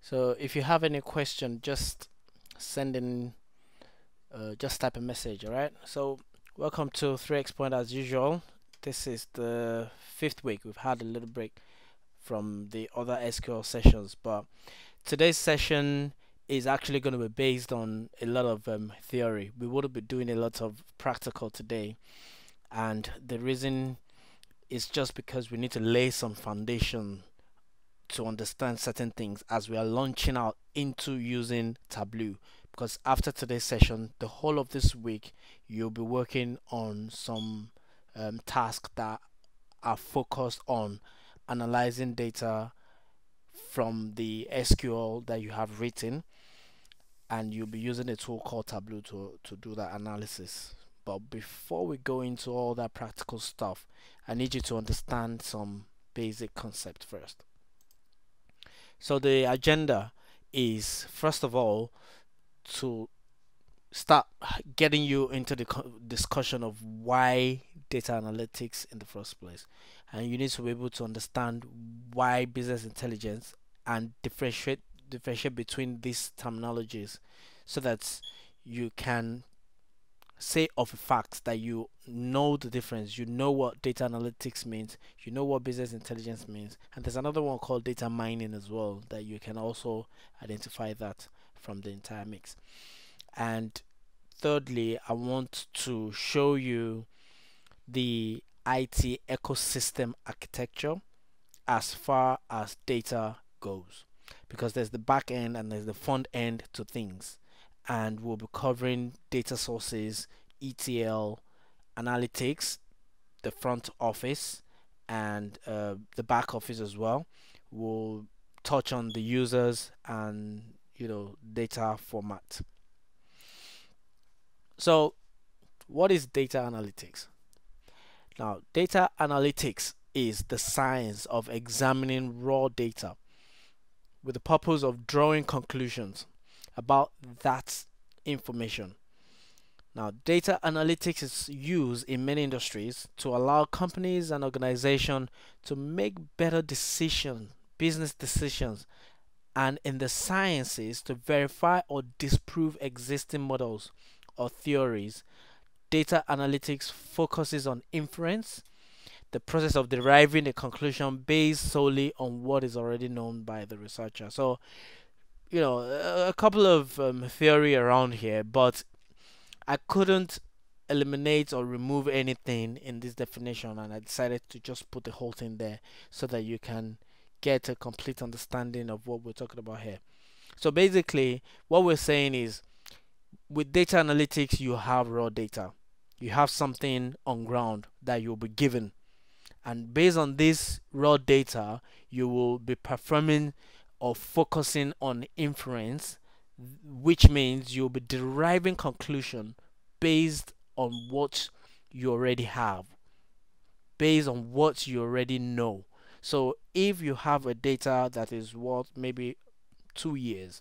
So if you have any question, just send in, just type a message, all right? So welcome to 3x Point as usual. This is the fifth week. We've had a little break from the other SQL sessions, but today's session is actually going to be based on a lot of theory. We would be doing a lot of practical today, and the reason is just because we need to lay some foundation to understand certain things as we are launching out into using Tableau. Because after today's session, the whole of this week, you'll be working on some tasks that are focused on analyzing data from the SQL that you have written, and you'll be using a tool called Tableau to do that analysis. But before we go into all that practical stuff, I need you to understand some basic concept first. So the agenda is, first of all, to start getting you into the discussion of why data analytics in the first place. And you need to be able to understand why business intelligence and differentiate between these terminologies so that you can say of a fact that you know the difference, you know what data analytics means, you know what business intelligence means, and there's another one called data mining as well that you can also identify that from the entire mix. And thirdly, I want to show you the IT ecosystem architecture as far as data goes, because there's the back end and there's the front end to things, and we'll be covering data sources, ETL, analytics, the front office, and the back office as well. We'll touch on the users and data format. So what is data analytics? Now, data analytics is the science of examining raw data with the purpose of drawing conclusions about that information. Now, data analytics is used in many industries to allow companies and organizations to make better decisions, business decisions, and in the sciences to verify or disprove existing models or theories. Data analytics focuses on inference, the process of deriving a conclusion based solely on what is already known by the researcher. So, a couple of theory around here, but I couldn't eliminate or remove anything in this definition, and I decided to just put the whole thing there so that you can get a complete understanding of what we're talking about here. So basically, what we're saying is, with data analytics, you have raw data. You have something on ground that you'll be given, and based on this raw data, you will be performing or focusing on inference, which means you'll be deriving conclusion based on what you already have, based on what you already know. So if you have a data that is worth maybe 2 years,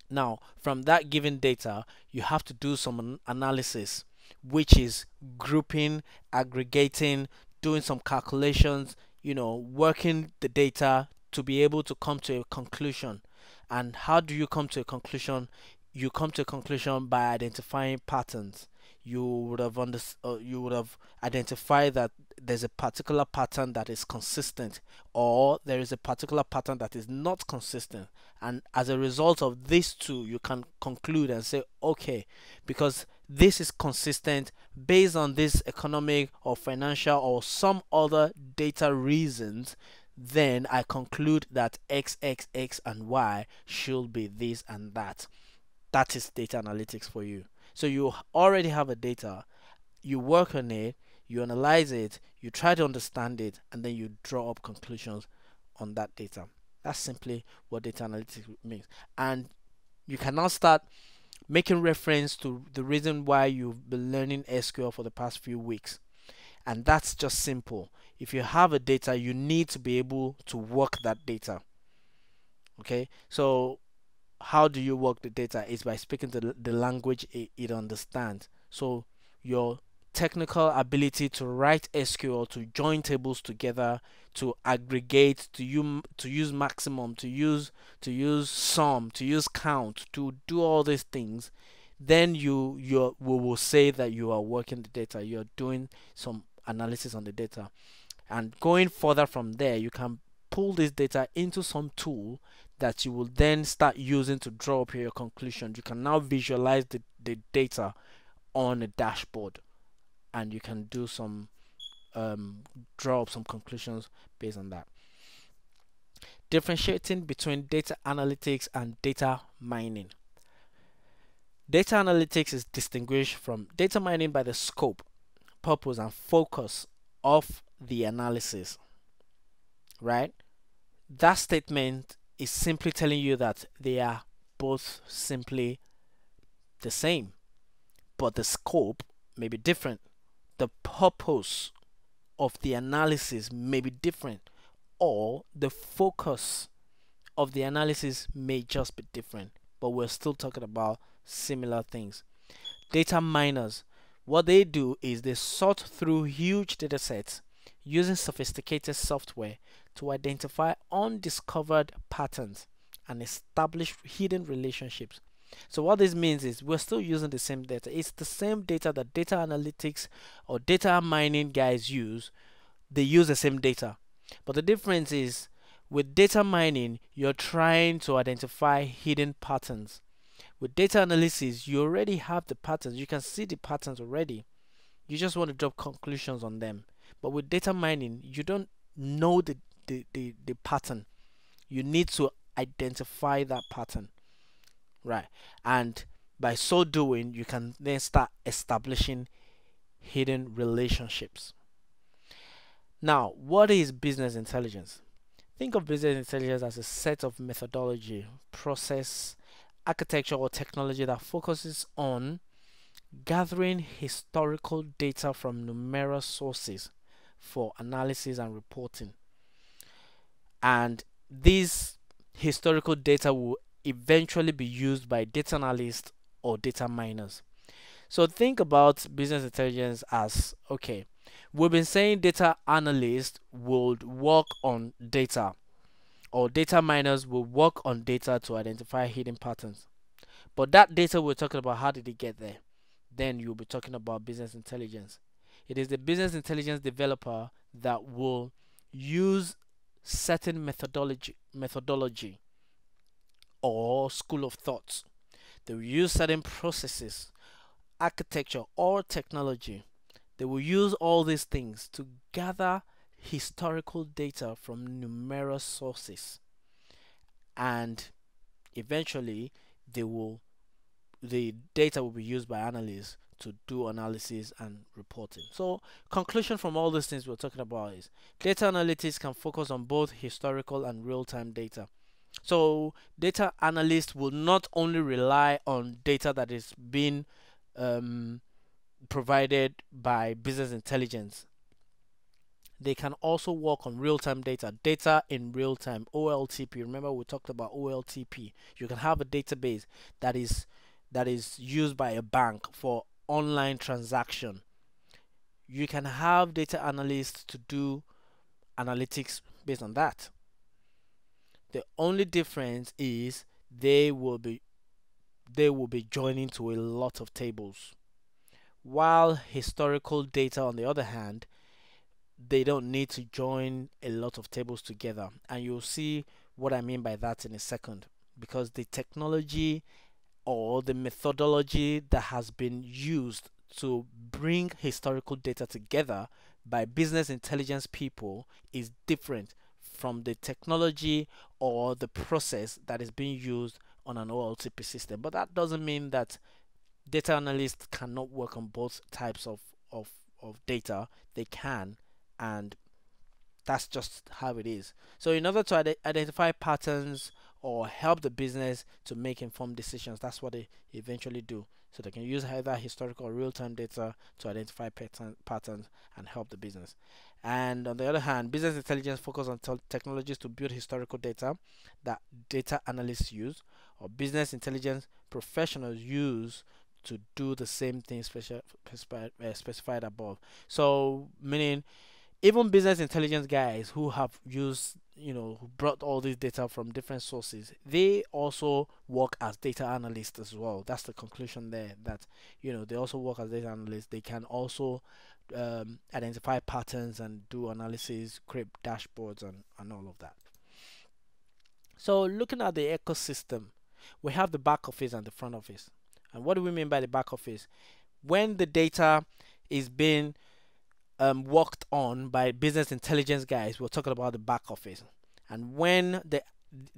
now from that given data, you have to do some analysis, which is grouping, aggregating, doing some calculations, working the data to be able to come to a conclusion. And how do you come to a conclusion? You come to a conclusion by identifying patterns. You would have identified that there's a particular pattern that is consistent, or there is a particular pattern that is not consistent, and as a result of these two, you can conclude and say, okay, because this is consistent based on this economic or financial or some other data reasons, then I conclude that X, X, X, and Y should be this and that. That is data analytics for you. So you already have a data, you work on it, you analyze it, you try to understand it, and then you draw up conclusions on that data. That's simply what data analytics means. And you can now start making reference to the reason why you've been learning SQL for the past few weeks. And that's just simple. If you have a data, you need to be able to work that data. Okay, so how do you work the data? Is by speaking the language it understands. So your technical ability to write SQL, to join tables together, to aggregate, to use maximum, to use sum, to use count, to do all these things, then we will say that you are working the data, you're doing some analysis on the data. And going further from there, you can pull this data into some tool that you will then start using to draw up your conclusions. You can now visualize the data on a dashboard, and you can do some draw up some conclusions based on that. Differentiating between data analytics and data mining. Data analytics is distinguished from data mining by the scope, purpose, and focus of the analysis, right? That statement is simply telling you that they are both simply the same, but the scope may be different. The purpose of the analysis may be different, or the focus of the analysis may just be different, but we're still talking about similar things. Data miners, what they do is they sort through huge data sets using sophisticated software to identify undiscovered patterns and establish hidden relationships. So what this means is we're still using the same data. It's the same data that data analytics or data mining guys use. They use the same data. But the difference is with data mining, you're trying to identify hidden patterns. With data analysis, you already have the patterns. You can see the patterns already. You just want to drop conclusions on them. But with data mining, you don't know the pattern. You need to identify that pattern, right? And by so doing, you can then start establishing hidden relationships. Now, what is business intelligence? Think of business intelligence as a set of methodology, process, architecture, or technology that focuses on gathering historical data from numerous sources for analysis and reporting. And these historical data will eventually be used by data analysts or data miners. So think about business intelligence as, okay, we've been saying data analysts would work on data, or data miners will work on data to identify hidden patterns. But that data we're talking about, how did it get there? Then you'll be talking about business intelligence. It is the business intelligence developer that will use certain methodology or school of thoughts. They will use certain processes, architecture, or technology. They will use all these things to gather historical data from numerous sources, and eventually the data will be used by analysts to do analysis and reporting. So conclusion from all these things we're talking about is data analytics can focus on both historical and real-time data. So data analysts will not only rely on data that is being provided by business intelligence. They can also work on real-time data in real time, OLTP. Remember we talked about OLTP. You can have a database that is used by a bank for online transaction. You can have data analysts to do analytics based on that. The only difference is they will be joining to a lot of tables, while historical data, on the other hand, they don't need to join a lot of tables together, and you'll see what I mean by that in a second, because the technology or the methodology that has been used to bring historical data together by business intelligence people is different from the technology or the process that is being used on an OLTP system. But that doesn't mean that data analysts cannot work on both types of data. They can, and that's just how it is. So in order to identify patterns or help the business to make informed decisions, that's what they eventually do. So they can use either historical or real-time data to identify patterns and help the business. And on the other hand, business intelligence focuses on technologies to build historical data that data analysts use, or business intelligence professionals use to do the same thing specified above. So meaning even business intelligence guys who have used, who brought all this data from different sources, they also work as data analysts as well. That's the conclusion there, that they also work as data analysts. They can also identify patterns and do analysis, create dashboards, and all of that. So looking at the ecosystem, we have the back office and the front office. And what do we mean by the back office? When the data is being worked on by business intelligence guys, we're talking about the back office. And when the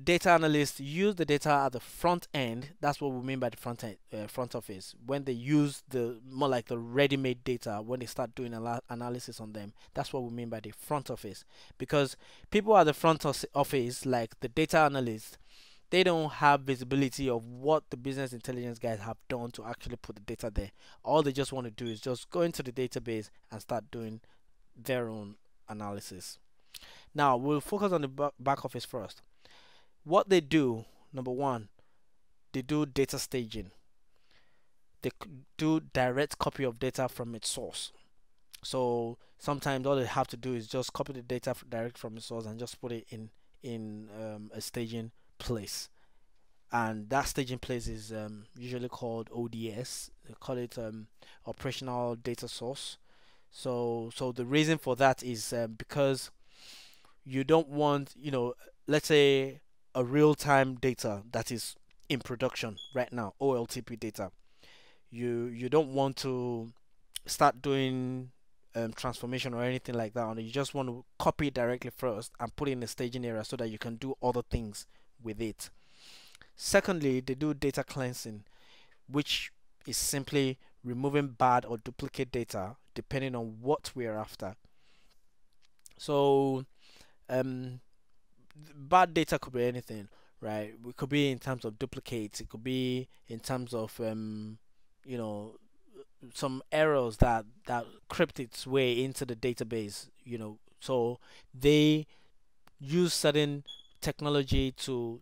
data analysts use the data at the front end, that's what we mean by the front office. When they use the more like the ready-made data, when they start doing analysis on them, that's what we mean by the front office. Because people at the front office, like the data analysts, they don't have visibility of what the business intelligence guys have done to actually put the data there. All they just want to do is just go into the database and start doing their own analysis. Now we'll focus on the back office first. What they do, number one, they do data staging. They do direct copy of data from its source. So sometimes all they have to do is just copy the data direct from its source and just put it in a staging place. And that staging place is usually called ODS. They call it operational data source. So the reason for that is because you don't want, let's say a real-time data that is in production right now, OLTP data. You don't want to start doing transformation or anything like that, and you just want to copy it directly first and put it in the staging area so that you can do other things with it. Secondly, they do data cleansing, which is simply removing bad or duplicate data depending on what we are after. So bad data could be anything, right? It could be in terms of duplicates, it could be in terms of some errors that crept its way into the database, so they use certain technology to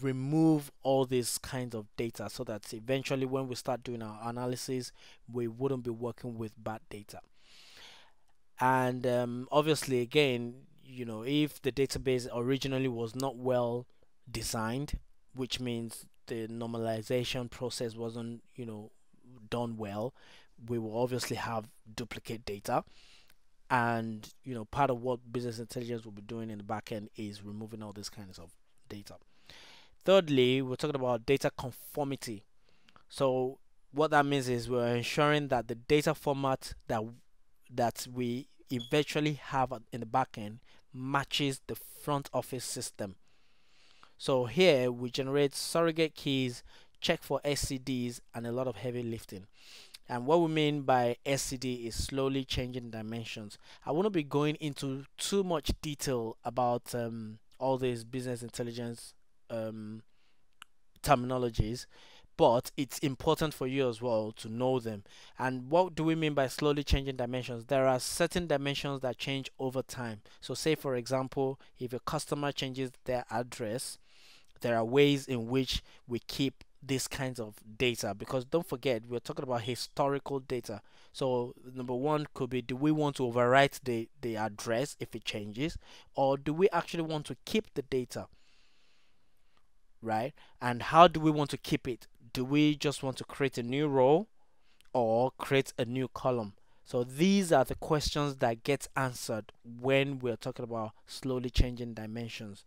remove all these kinds of data so that eventually when we start doing our analysis, we wouldn't be working with bad data. And obviously again, if the database originally was not well designed, which means the normalization process wasn't done well, we will obviously have duplicate data. And part of what business intelligence will be doing in the back end is removing all these kinds of data. Thirdly, we're talking about data conformity. So what that means is we're ensuring that the data format that we eventually have in the back end matches the front office system. So here we generate surrogate keys, check for SCDs, and a lot of heavy lifting. And what we mean by SCD is slowly changing dimensions. I won't be going into too much detail about all these business intelligence terminologies, but it's important for you as well to know them. And what do we mean by slowly changing dimensions? There are certain dimensions that change over time. So say for example, if a customer changes their address, there are ways in which we keep these kinds of data, because don't forget we're talking about historical data. So number one could be, do we want to overwrite the address if it changes, or do we actually want to keep the data, right? And how do we want to keep it? Do we just want to create a new row or create a new column? So these are the questions that get answered when we're talking about slowly changing dimensions.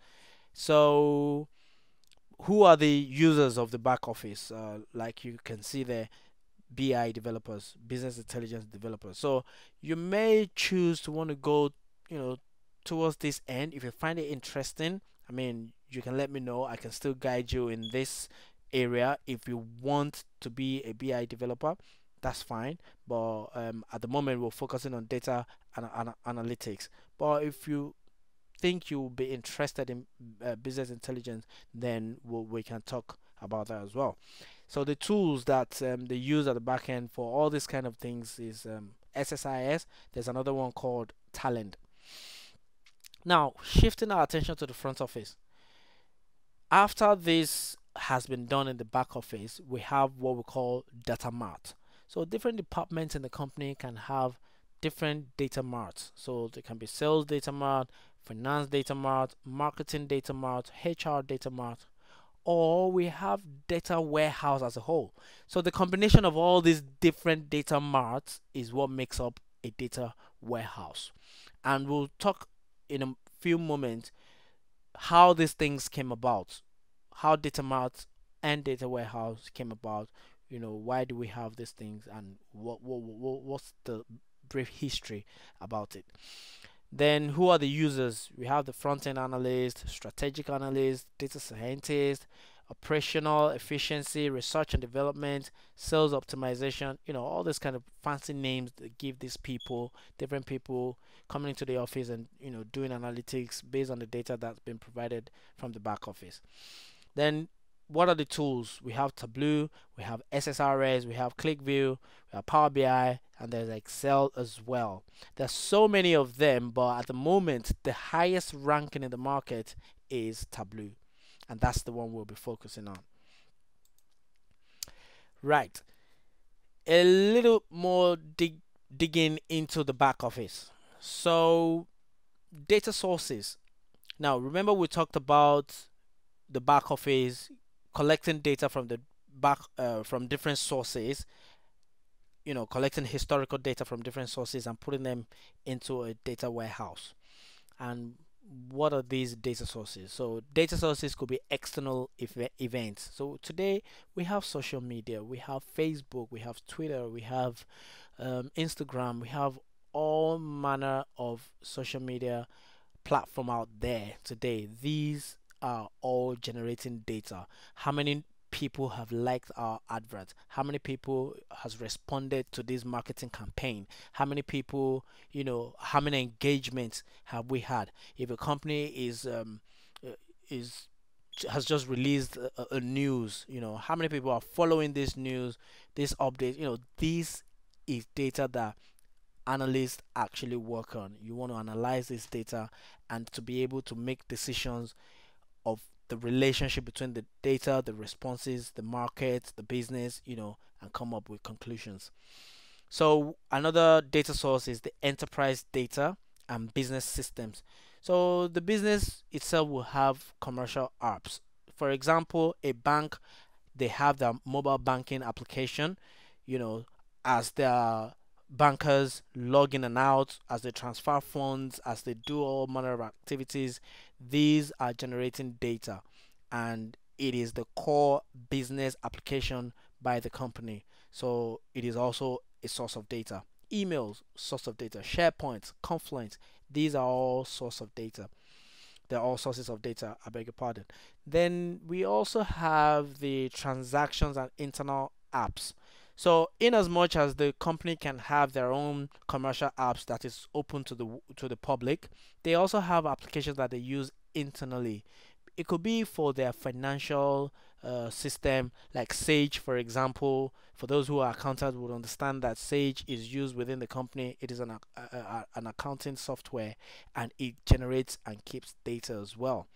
So who are the users of the back office? Like you can see there, BI developers, business intelligence developers. So you may choose to want to go, towards this end. If you find it interesting, I mean, you can let me know. I can still guide you in this area. If you want to be a BI developer, that's fine. But at the moment, we're focusing on data and analytics. But if you think you will be interested in business intelligence, then we can talk about that as well. So the tools that they use at the back end for all these kind of things is SSIS. There's another one called Talent. Now, shifting our attention to the front office. After this has been done in the back office, we have what we call data mart. So different departments in the company can have different data marts. So there can be sales data mart, finance data mart, marketing data mart, HR data mart, or we have data warehouse as a whole. So the combination of all these different data marts is what makes up a data warehouse. And we'll talk in a few moments how these things came about, how data mart and data warehouse came about. Why do we have these things, and what's the brief history about it. Then, who are the users? We have the front end analyst, strategic analyst, data scientist, operational efficiency, research and development, sales optimization, all these kind of fancy names that give these people, different people coming into the office and, doing analytics based on the data that's been provided from the back office. Then, what are the tools? We have Tableau, we have SSRS, we have ClickView, we have Power BI, and there's Excel as well. There's so many of them, but at the moment, the highest ranking in the market is Tableau, and that's the one we'll be focusing on. Right, a little more digging into the back office. So, data sources. Now, remember we talked about the back office collecting data from the back from different sources, collecting historical data from different sources and putting them into a data warehouse. And what are these data sources? So data sources could be external events. So today we have social media, we have Facebook, we have Twitter, we have Instagram, we have all manner of social media platform out there today. These are all generating data. How many people have liked our advert? How many people has responded to this marketing campaign? How many people, how many engagements have we had? If a company is has just released a news, how many people are following this news, this update? This is data that analysts actually work on. You want to analyze this data and to be able to make decisions of the relationship between the data, the responses, the market, the business, and come up with conclusions. So another data source is the enterprise data and business systems. So the business itself will have commercial apps. For example, a bank, they have their mobile banking application, as their bankers log in and out, as they transfer funds, as they do all manner of activities. These are generating data, and it is the core business application by the company. So it is also a source of data. Emails, source of data. SharePoint, Confluence, these are all source of data. They're all sources of data, I beg your pardon. Then we also have the transactions and internal apps. So in as much as the company can have their own commercial apps that is open to the public, they also have applications that they use internally. It could be for their financial system, like Sage, for example. For those who are accountants, would understand that Sage is used within the company. It is an accounting software, and it generates and keeps data as well.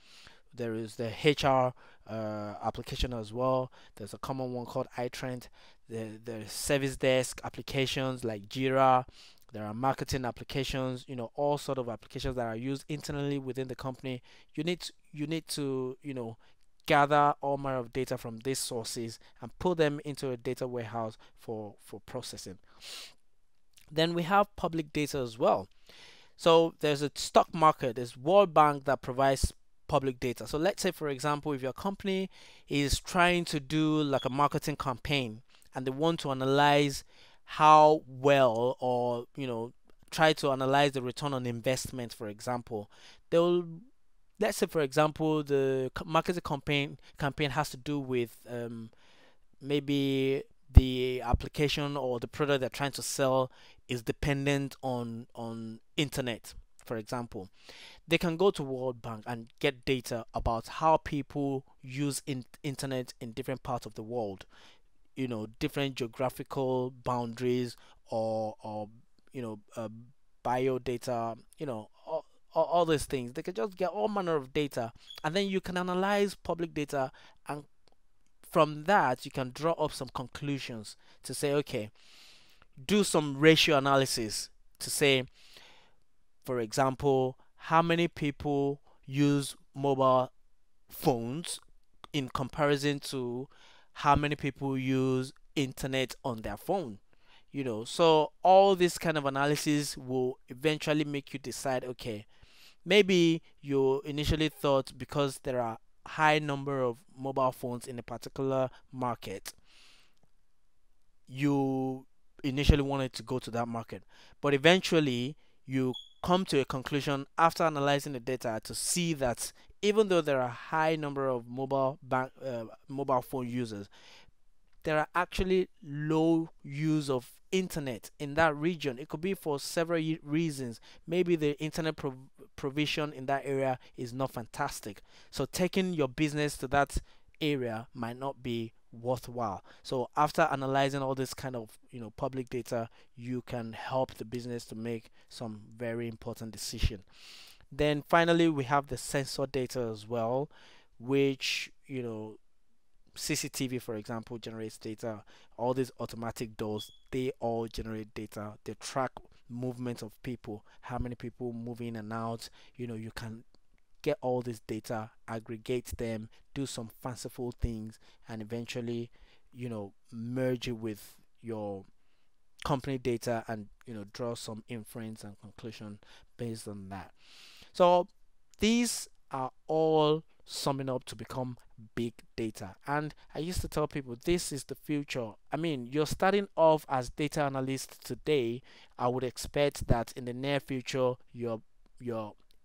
There is the HR application as well. There's a common one called iTrent. The service desk applications like Jira. There are marketing applications, all sort of applications that are used internally within the company. You need to gather all manner of data from these sources and put them into a data warehouse for processing. Then we have public data as well. So there's a stock market, there's World Bank that provides public data. So let's say, for example, if your company is trying to do like a marketing campaign and they want to analyze how well, or try to analyze the return on investment, for example, they'll, let's say, for example, the marketing campaign has to do with maybe the application or the product they're trying to sell is dependent on internet, for example. They can go to World Bank and get data about how people use internet in different parts of the world, different geographical boundaries, or bio data, all these things. They can just get all manner of data, and then you can analyze public data and from that you can draw up some conclusions to say, okay, do some ratio analysis to say, for example, how many people use mobile phones in comparison to how many people use internet on their phone. So all this kind of analysis will eventually make you decide, okay, maybe you initially thought because there are high number of mobile phones in a particular market, you initially wanted to go to that market, but eventually you come to a conclusion after analyzing the data to see that even though there are high number of mobile phone users, there are actually low use of internet in that region. It could be for several reasons. Maybe the internet provision in that area is not fantastic, so taking your business to that area might not be worthwhile. So after analyzing all this kind of public data, you can help the business to make some very important decision. Then finally we have the sensor data as well, which CCTV, for example, generates data. All these automatic doors, they all generate data. They track movement of people, how many people move in and out. You can get all this data, aggregate them, do some fanciful things, and eventually, merge it with your company data and draw some inference and conclusion based on that. So these are all summing up to become big data. And I used to tell people this is the future. I mean, you're starting off as data analyst today. I would expect that in the near future you're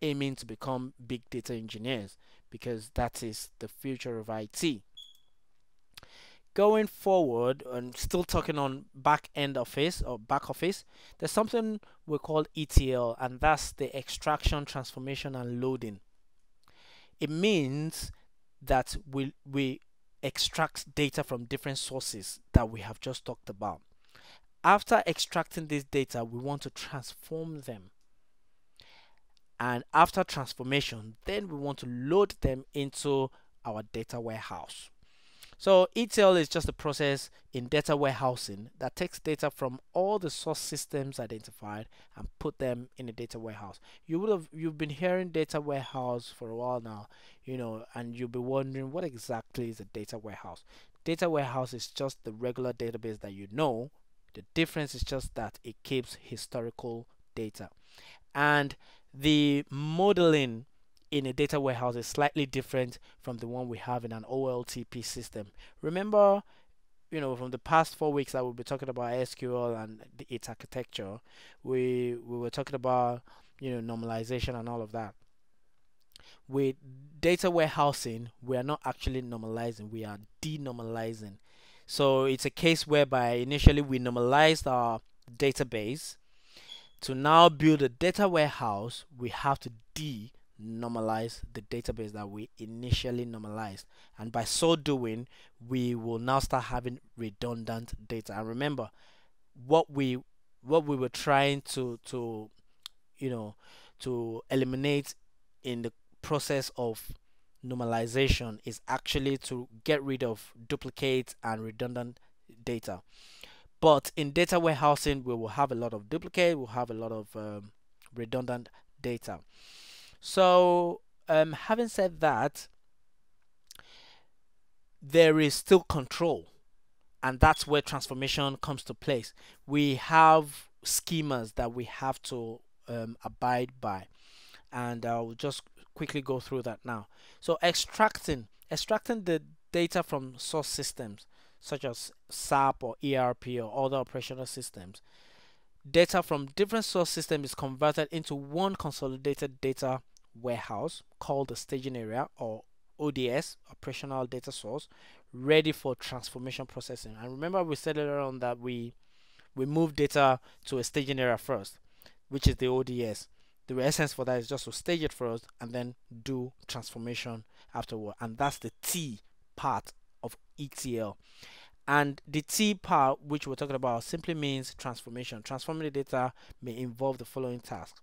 aiming to become big data engineers, because that is the future of IT. Going forward, and still talking on back end office or back office, there's something we call ETL, and that's the extraction, transformation, and loading. It means that we extract data from different sources that we have just talked about. After extracting this data, we want to transform them. And after transformation, then we want to load them into our data warehouse. So ETL is just a process in data warehousing that takes data from all the source systems identified and put them in a data warehouse. You've been hearing data warehouse for a while now, and you'll be wondering what exactly is a data warehouse. Data warehouse is just the regular database that you know. The difference is just that it keeps historical data. And the modeling in a data warehouse is slightly different from the one we have in an OLTP system. Remember, from the past 4 weeks that we'll be talking about SQL and its architecture, we were talking about normalization and all of that. With data warehousing, we are not actually normalizing, we are denormalizing. So it's a case whereby initially we normalized our database. To now build a data warehouse, we have to denormalize the database that we initially normalized, and by so doing we will now start having redundant data. And remember, what we were trying to eliminate in the process of normalization is actually to get rid of duplicate and redundant data. But in data warehousing, we will have a lot of duplicate, we'll have a lot of redundant data. So having said that, there is still control, and that's where transformation comes to place. We have schemas that we have to abide by, and I'll just quickly go through that now. So extracting the data from source systems such as SAP or ERP or other operational systems. Data from different source systems is converted into one consolidated data warehouse called the staging area, or ODS, operational data source, ready for transformation processing. And remember, we said earlier on that we move data to a staging area first, which is the ODS. The essence for that is just to stage it first and then do transformation afterward, and that's the T part of ETL. And the T part, which we're talking about, simply means transformation. Transforming the data may involve the following tasks.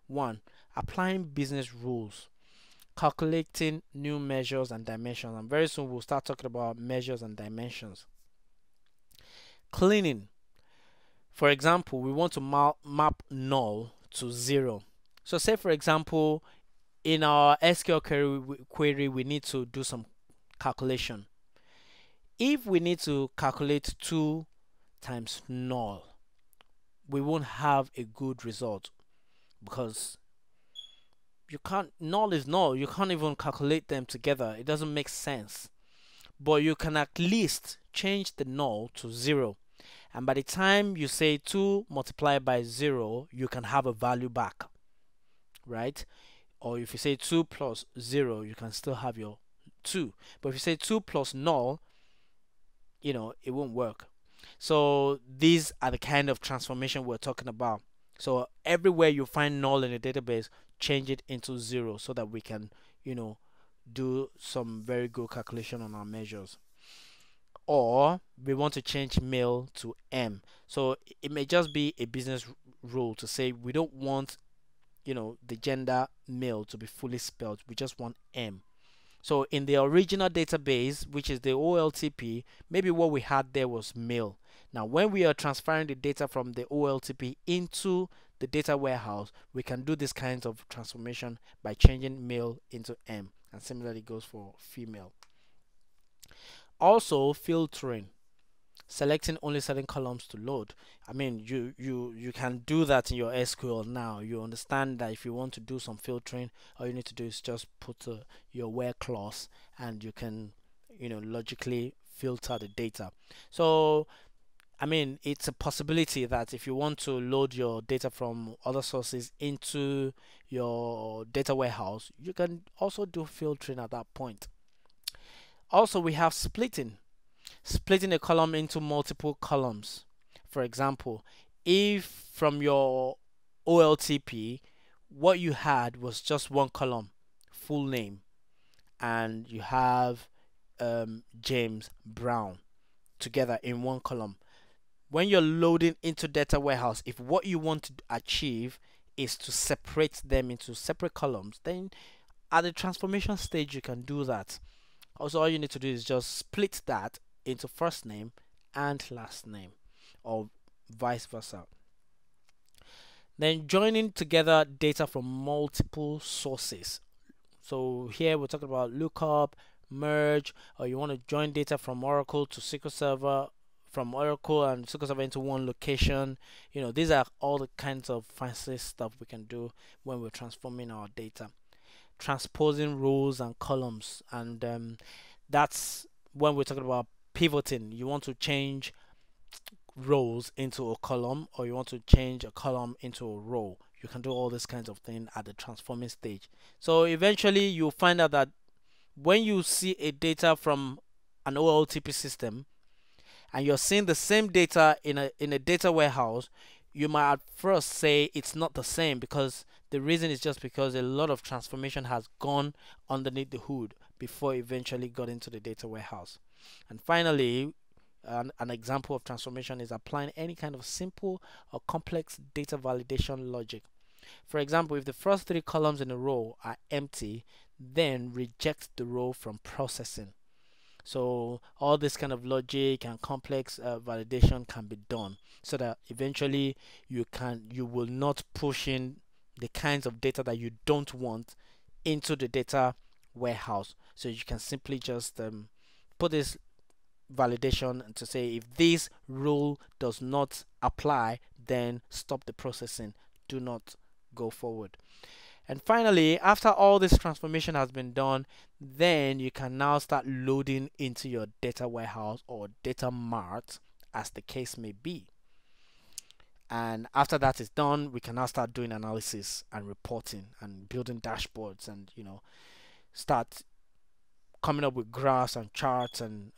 1. Applying business rules. calculating new measures and dimensions, and very soon we'll start talking about measures and dimensions. Cleaning. For example, we want to map null to 0. So say for example, in our SQL query we need to do some calculation. If we need to calculate 2 times null, we won't have a good result, because you can't, null is null, you can't even calculate them together, it doesn't make sense. But you can at least change the null to 0, and by the time you say 2 multiplied by 0, you can have a value back, right? Or if you say 2 plus 0, you can still have your 2. But if you say 2 plus null, it won't work. So these are the kind of transformation we're talking about. So everywhere you find null in a database, change it into 0 so that we can, do some very good calculation on our measures. Or we want to change male to M. So it may just be a business rule to say we don't want, the gender male to be fully spelled. We just want M. So in the original database, which is the OLTP, maybe what we had there was male. Now when we are transferring the data from the OLTP into the data warehouse, we can do this kind of transformation by changing male into M, and similarly goes for female. Also filtering, selecting only certain columns to load. I mean, you can do that in your SQL now. You understand that if you want to do some filtering, all you need to do is just put your where clause, and you can logically filter the data. So I mean, it's a possibility that if you want to load your data from other sources into your data warehouse, you can also do filtering at that point. Also, we have splitting a column into multiple columns. For example, if from your OLTP what you had was just one column, full name, and you have James Brown together in one column. When you're loading into data warehouse, if what you want to achieve is to separate them into separate columns, then at the transformation stage you can do that. Also, all you need to do is just split that into first name and last name, or vice versa. Then joining together data from multiple sources. So here we're talking about lookup, merge, or you want to join data from Oracle to SQL Server, from Oracle and SQL Server into one location. These are all the kinds of fancy stuff we can do when we're transforming our data. Transposing rows and columns, and that's when we're talking about pivoting. You want to change rows into a column, or you want to change a column into a row. You can do all these kinds of things at the transforming stage. So eventually you'll find out that when you see a data from an OLTP system and you're seeing the same data in a data warehouse, you might at first say it's not the same, because the reason is just because a lot of transformation has gone underneath the hood before it eventually got into the data warehouse. And finally, an example of transformation is applying any kind of simple or complex data validation logic. For example, if the first 3 columns in a row are empty, then reject the row from processing. So all this kind of logic and complex validation can be done, so that eventually you will not push in the kinds of data that you don't want into the data warehouse. So you can simply just put this validation to say, if this rule does not apply, then stop the processing, do not go forward. And finally, after all this transformation has been done, then you can now start loading into your data warehouse or data mart, as the case may be. And after that is done, we can now start doing analysis and reporting and building dashboards, and start coming up with graphs and charts and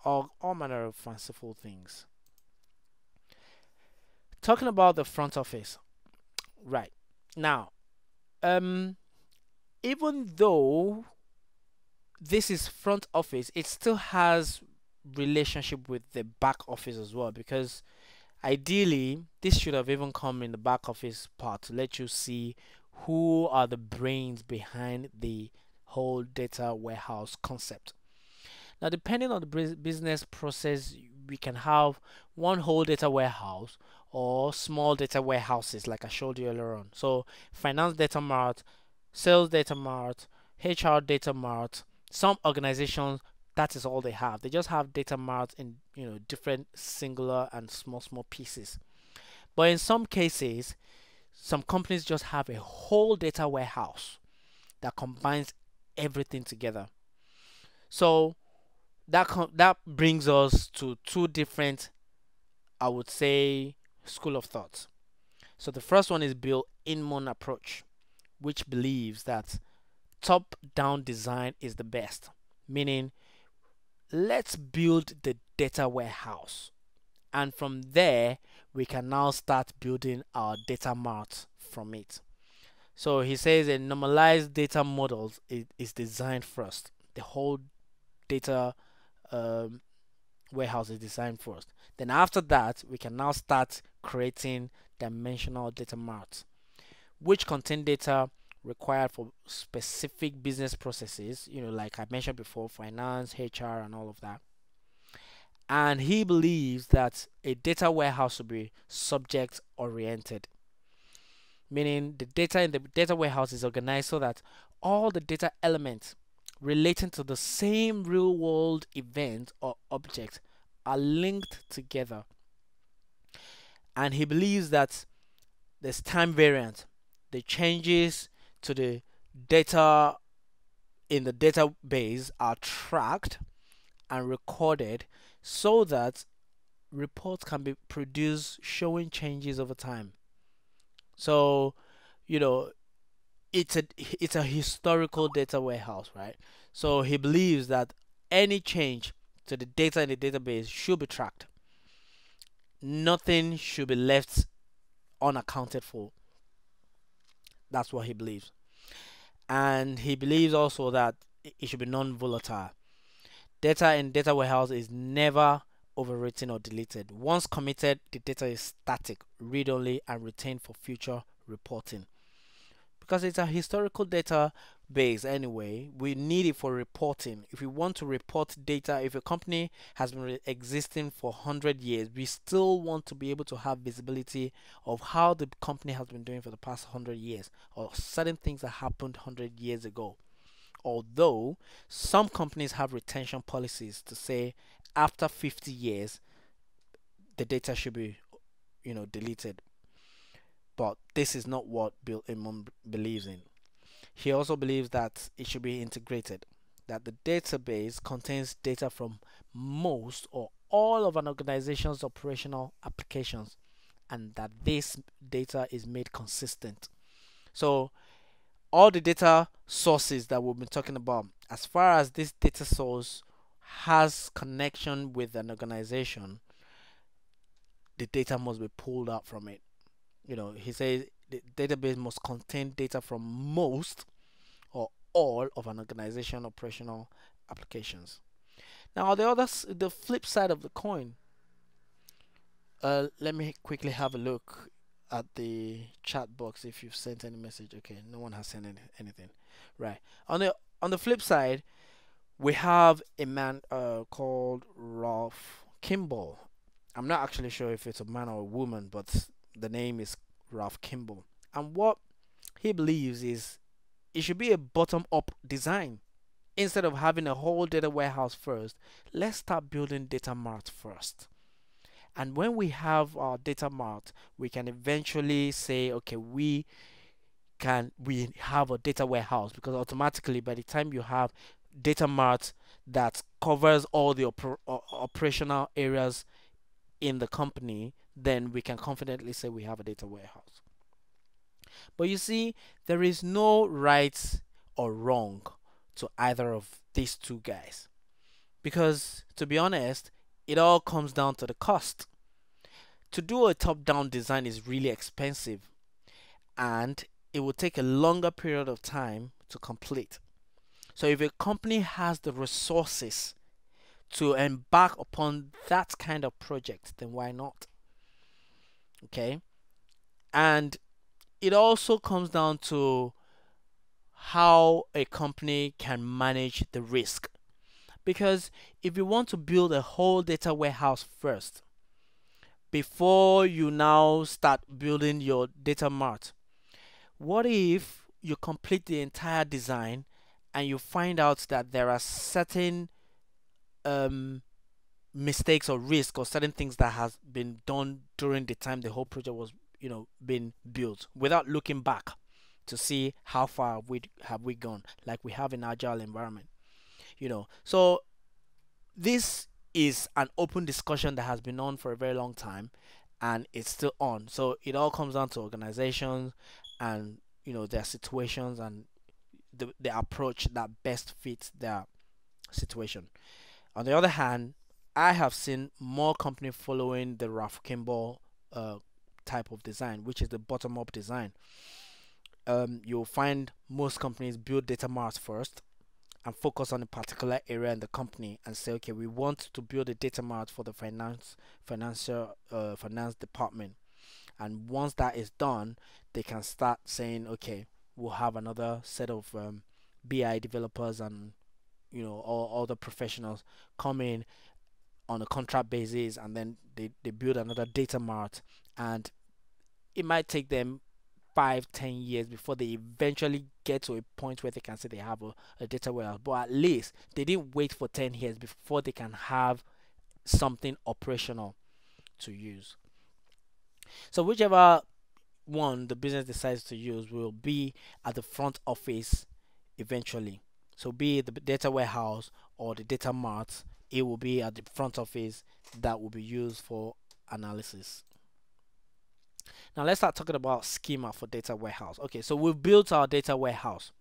all manner of fanciful things. Talking about the front office, right now, even though this is front office, it still has relationship with the back office as well, because ideally this should have even come in the back office part to let you see who are the brains behind the whole data warehouse concept. Now, depending on the business process, we can have one whole data warehouse or small data warehouses, like I showed you earlier on. So, finance data mart, sales data mart, HR data mart. Some organizations, that is all they have. They just have data mart in different singular and small pieces. But in some cases, some companies just have a whole data warehouse that combines everything together. So that brings us to two different, I would say, school of thought. So the first one is built-in approach, which believes that top-down design is the best, meaning let's build the data warehouse, and from there we can now start building our data mart from it. So he says a normalized data model is designed first. The whole data um, warehouse is designed first. Then after that, we can now start creating dimensional data marts, which contain data required for specific business processes, like I mentioned before, finance, HR, and all of that. And he believes that a data warehouse should be subject oriented, meaning the data in the data warehouse is organized so that all the data elements relating to the same real world event or object are linked together. And he believes that there's time variant. The changes to the data in the database are tracked and recorded so that reports can be produced showing changes over time. So, you know, it's a historical data warehouse, right? So he believes that any change to the data in the database should be tracked. Nothing should be left unaccounted for. That's what he believes. And he believes also that it should be non-volatile. Data in data warehouse is never overwritten or deleted. Once committed, the data is static, read-only, and retained for future reporting. Because it's a historical database anyway, we need it for reporting. If we want to report data, if a company has been existing for 100 years, we still want to be able to have visibility of how the company has been doing for the past 100 years, or certain things that happened 100 years ago. Although some companies have retention policies to say after 50 years the data should be deleted, but this is not what Bill Imam believes in. He also believes that it should be integrated, that the database contains data from most or all of an organization's operational applications, and that this data is made consistent. So all the data sources that we've been talking about, as far as this data source has connection with an organization, the data must be pulled out from it. He says the database must contain data from most or all of an organization operational applications. Now the flip side of the coin, let me quickly have a look at the chat box if you've sent any message. Okay, no one has sent anything. Right. On the flip side, we have a man called Ralph Kimball. I'm not actually sure if it's a man or a woman, but the name is Ralph Kimball. And what he believes is it should be a bottom-up design. Instead of having a whole data warehouse first, let's start building data mart first. And when we have our data mart, we can eventually say, okay, we have a data warehouse, because automatically by the time you have data mart that covers all the operational areas in the company, then we can confidently say we have a data warehouse. But you see, there is no right or wrong to either of these two guys, because to be honest, it all comes down to the cost. To do a top-down design is really expensive, and it will take a longer period of time to complete. So if a company has the resources to embark upon that kind of project, then why not? Okay. And it also comes down to how a company can manage the risk. Because if you want to build a whole data warehouse first, before you now start building your data mart, what if you complete the entire design and you find out that there are certain um, mistakes or risk or certain things that has been done during the time the whole project was being built without looking back to see how far we gone, like we have in agile environment. So this is an open discussion that has been on for a very long time, and it's still on. So it all comes down to organizations and their situations and the approach that best fits their situation. On the other hand, I have seen more companies following the Ralph Kimball type of design, which is the bottom-up design. You'll find most companies build data marts first and focus on a particular area in the company and say, okay, we want to build a data mart for the finance department. And once that is done, they can start saying, okay, we'll have another set of BI developers and all the professionals come in on a contract basis, and then they build another data mart, and it might take them 5-10 years before they eventually get to a point where they can say they have a data warehouse. But at least they didn't wait for 10 years before they can have something operational to use. So whichever one the business decides to use will be at the front office eventually. So be it the data warehouse or the data mart, it will be at the front office that will be used for analysis. Now let's start talking about schema for data warehouse. Okay, so we've built our data warehouse,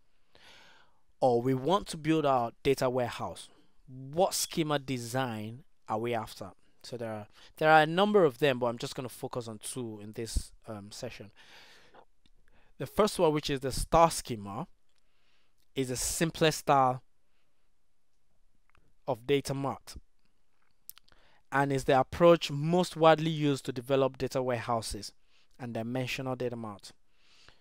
or we want to build our data warehouse. What schema design are we after? So there are a number of them, but I'm just going to focus on two in this session. The first one, which is the star schema, is the simplest style of data mart, and is the approach most widely used to develop data warehouses and dimensional data mart.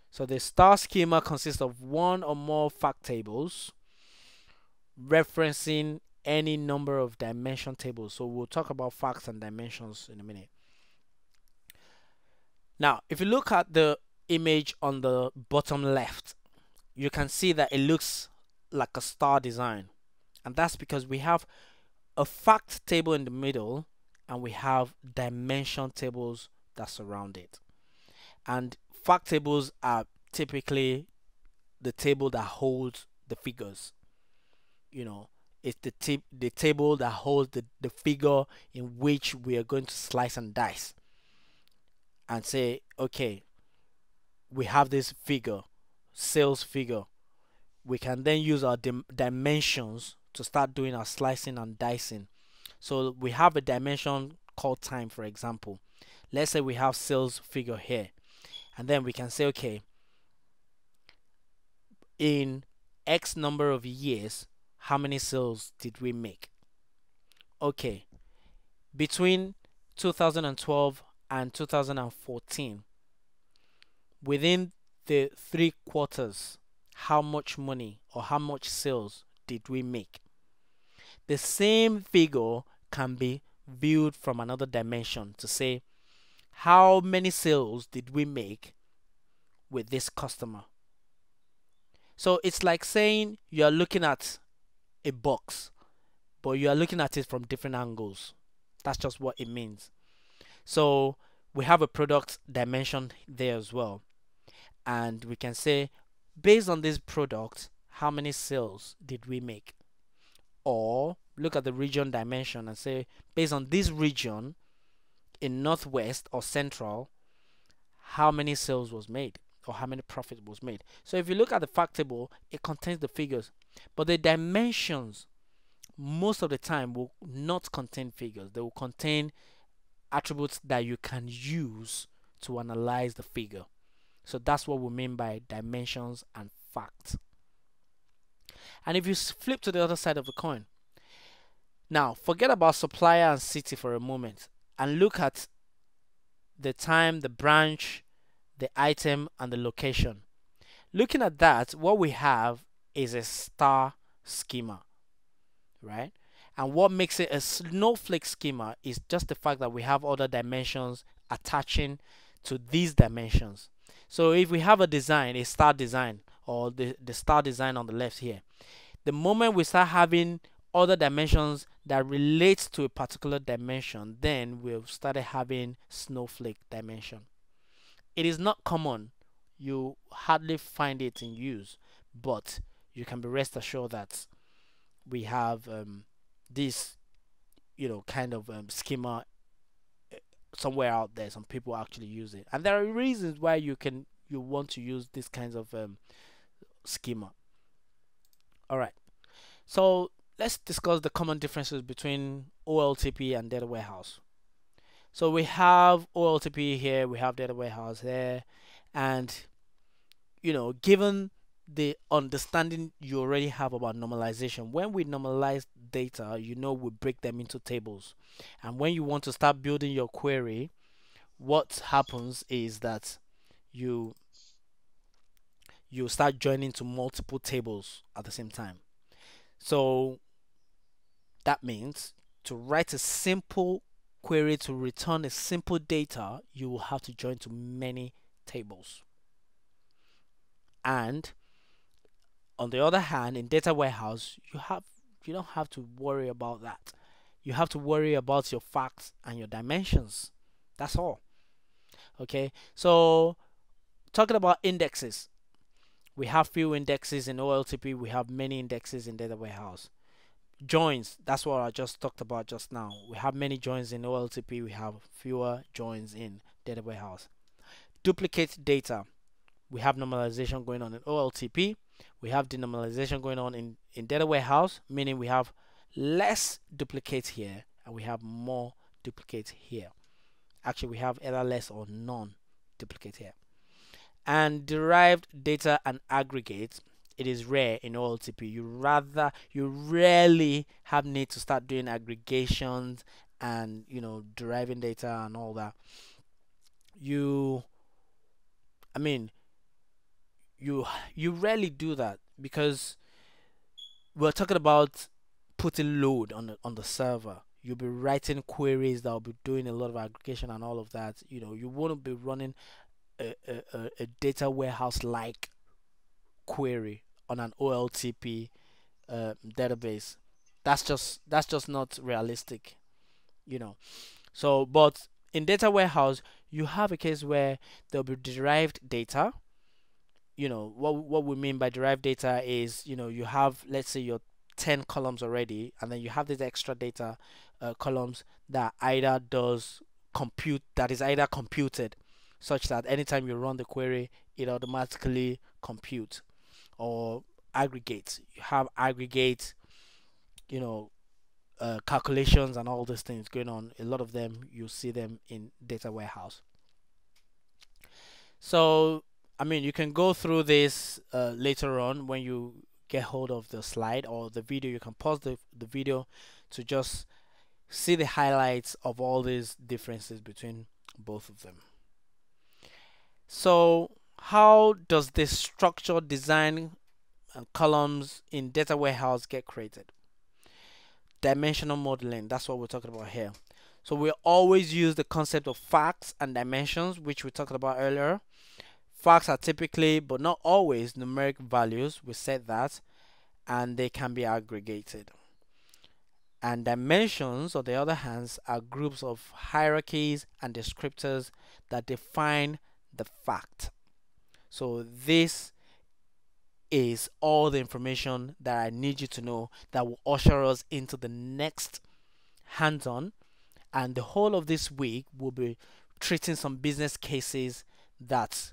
So the star schema consists of one or more fact tables referencing any number of dimension tables. So we'll talk about facts and dimensions in a minute. Now, if you look at the image on the bottom left, you can see that it looks like a star design, and that's because we have a fact table in the middle and we have dimension tables that surround it. And fact tables are typically the table that holds the figures. It's the table that holds the figure in which we are going to slice and dice and say, okay, we have this figure, sales figure. We can then use our dimensions to start doing our slicing and dicing. So we have a dimension called time, for example. Let's say we have sales figure here, and then we can say, okay, in X number of years, how many sales did we make? Okay, between 2012 and 2014, within the 3 quarters, how much money or how much sales did we make? The same figure can be viewed from another dimension to say, how many sales did we make with this customer? So it's like saying you are looking at a box, but you are looking at it from different angles. That's just what it means. So we have a product dimension there as well, and we can say, based on this product, how many sales did we make? Or look at the region dimension and say, based on this region in Northwest or Central, how many sales was made or how many profit was made. So if you look at the fact table, it contains the figures, but the dimensions most of the time will not contain figures. They will contain attributes that you can use to analyze the figure. So that's what we mean by dimensions and facts. And if you flip to the other side of the coin, now forget about supplier and city for a moment and look at the time, the branch, the item, and the location. Looking at that, what we have is a star schema, right? And what makes it a snowflake schema is just the fact that we have other dimensions attaching to these dimensions. So if we have a design, a star design, or the star design on the left here, the moment we start having other dimensions that relate to a particular dimension, then we've started having snowflake dimension. It is not common. You hardly find it in use, but you can be rest assured that we have this, kind of schema somewhere out there. Some people actually use it, and there are reasons why you want to use these kinds of schema. All right. So let's discuss the common differences between OLTP and data warehouse. So we have OLTP here, we have data warehouse there, and given the understanding you already have about normalization, when we normalize data, we break them into tables. And when you want to start building your query, what happens is that you start joining to multiple tables at the same time. So that means to write a simple query to return a simple data, you will have to join to many tables. And on the other hand, in data warehouse, you don't have to worry about that. You have to worry about your facts and your dimensions. That's all. Okay. So talking about indexes, we have few indexes in OLTP. We have many indexes in data warehouse. Joins, that's what I just talked about just now. We have many joins in OLTP. We have fewer joins in data warehouse. Duplicate data. We have normalization going on in OLTP. We have denormalization going on in data warehouse, meaning we have less duplicates here and we have more duplicates here. Actually, we have either less or none duplicate here. And derived data and aggregate, it is rare in OLTP. You rarely have need to start doing aggregations and deriving data and all that. You rarely do that because we're talking about putting load on the server. You'll be writing queries that will be doing a lot of aggregation and all of that. You won't be running a data warehouse like query on an OLTP database. That's just not realistic. So but in data warehouse you have a case where there'll be derived data. What we mean by derived data is you have, let's say, your 10 columns already, and then you have these extra data columns that is either computed such that anytime you run the query it automatically computes, or aggregates. You have aggregate calculations and all these things going on. A lot of them you see them in data warehouse. So you can go through this later on when you get hold of the slide or the video. You can pause the video to just see the highlights of all these differences between both of them. So how does this structured design and columns in data warehouse get created? Dimensional modeling, that's what we're talking about here. So we always use the concept of facts and dimensions, which we talked about earlier. Facts are typically, but not always, numeric values. We said that, and they can be aggregated. And dimensions, on the other hand, are groups of hierarchies and descriptors that define the fact. So this is all the information that I need you to know that will usher us into the next hands-on. And the whole of this week will be treating some business cases that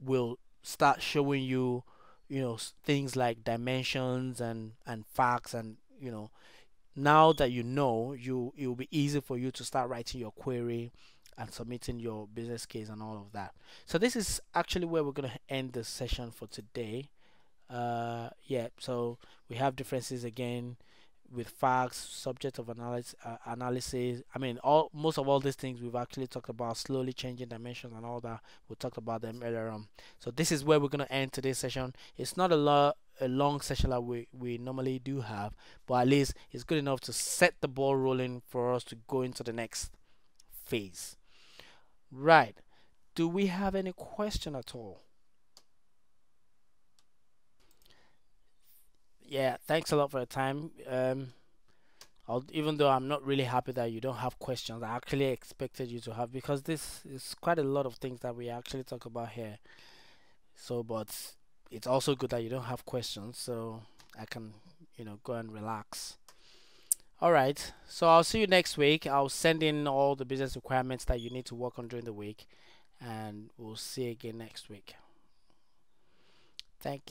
will start showing you things like dimensions and facts, and now that it will be easy for you to start writing your query and submitting your business case and all of that. So this is actually where we're going to end the session for today. Yeah, so we have differences again with facts, subject of analysis. I mean, most of all these things we've actually talked about, slowly changing dimensions and all that. We talked about them earlier on. So this is where we're gonna end today's session. It's not a long session that we normally do have, but at least it's good enough to set the ball rolling for us to go into the next phase. Right. Do we have any question at all? Yeah, thanks a lot for your time. Even though I'm not really happy that you don't have questions, I actually expected you to have, because this is quite a lot of things that we actually talk about here. So, but it's also good that you don't have questions, so I can, go and relax. All right. So I'll see you next week. I'll send in all the business requirements that you need to work on during the week, and we'll see you again next week. Thank you.